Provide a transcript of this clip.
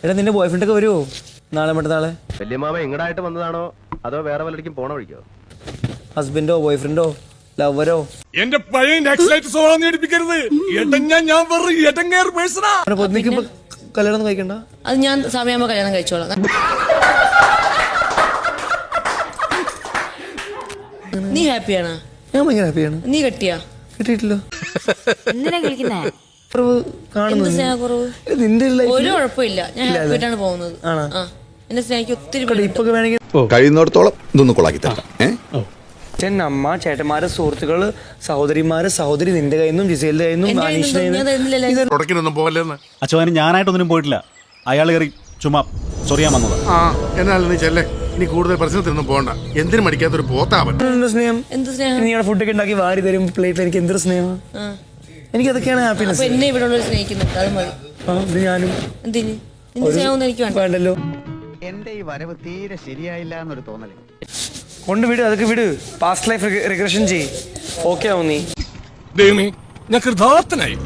എടാ നിന്റെ boy friend ഒക്കെ വരുമോ നാളെ മറ്റന്നാളെ? വല്യമാമ ഇങ്ങടായിട്ട് വന്നതാണോ അതോ വേറെ വല്ലടിക്കും പോണ വഴിക്കോ? ഹസ്ബൻഡോ ബോയ് ഫ്രണ്ടോ ലവരോ? എന്റെ പഴയ നെക്സ്റ്റ് സ്വഭാവം എടുപ്പിക്കരുത്. ഞാൻ കല്യാണം ഒന്നും കഴിക്കണ്ട. അത് ഞാൻ സമയമാകുമ്പോൾ കല്യാണം കഴിച്ചോളാം. നീ ഹാപ്പിയാണോ? ഞാൻ ഭയങ്കര ഹാപ്പിയാണ്. നീ കെട്ടിയാ? കിട്ടിയിട്ടില്ലോ. എന്തിനാ കളിക്കുന്നേ? കാണുന്നു സ്നേഹക്കുറവ് നിന്റെ ഒരു കുഴപ്പമില്ല. ഞാൻ ഹാപ്പിയായിട്ടാണ് പോകുന്നത്. എന്നെ സ്നേഹിക്ക് ഒത്തിരി ഇപ്പൊ വേണമെങ്കിൽ കഴിയുന്നിടത്തോളം ഇതൊന്ന് കൊളാക്കി തരാം. അച്ഛൻ അമ്മ ചേട്ടന്മാര് സുഹൃത്തുക്കള് സഹോദരിമാര് സഹോദരി നിന്റെ കയ്യിൽ നിന്നും ജിസേലിന്റെ കയ്യിൽ നിന്നും തുടക്കിനൊന്നും പോകല്ലെന്ന്. അച്ഛന് ഞാനായിട്ടൊന്നും പോയിട്ടില്ല. അയാൾ കയറി ചുമ്മാ ചൊറിയാൻ വന്നത്. എന്നാലും നീ ചെല്ലേ, നീ കൂടുതൽ പ്രശ്നത്തിനൊന്നും പോകണ്ട. എന്തിനും മടിക്കാത്തൊരു പോത്താവൻ. സ്നേഹം. എന്ത് സ്നേഹം? നീയുടെ ഫുഡൊക്കെ ഉണ്ടാക്കി വാരി തരും പ്ലേറ്റിൽ. എനിക്ക് എന്തൊരു സ്നേഹം. എനിക്ക് അതൊക്കെയാണ് ഹാപ്പിനെസ്. എന്നെ ഇവിടെ ഉള്ളവർ സ്നേഹിക്കുന്നുണ്ട്, അത് മതി. ഞാനും എന്തിന് നിന്റെ സ്നേഹമൊന്നും എനിക്ക് വേണ്ടല്ലോ. എന്റെ ഈ വരവ് തീരെ ശരിയായില്ല എന്നൊരു തോന്നല്. കൊണ്ട് വിട്, അതൊക്കെ വിട്. പാസ്റ്റ് ലൈഫ് റിഗ്രഷൻ ചെയ്യ്. ഓക്കെ ആവും നീ. ദൈവമേ, ഞാൻ കൃതാർത്ഥനായി.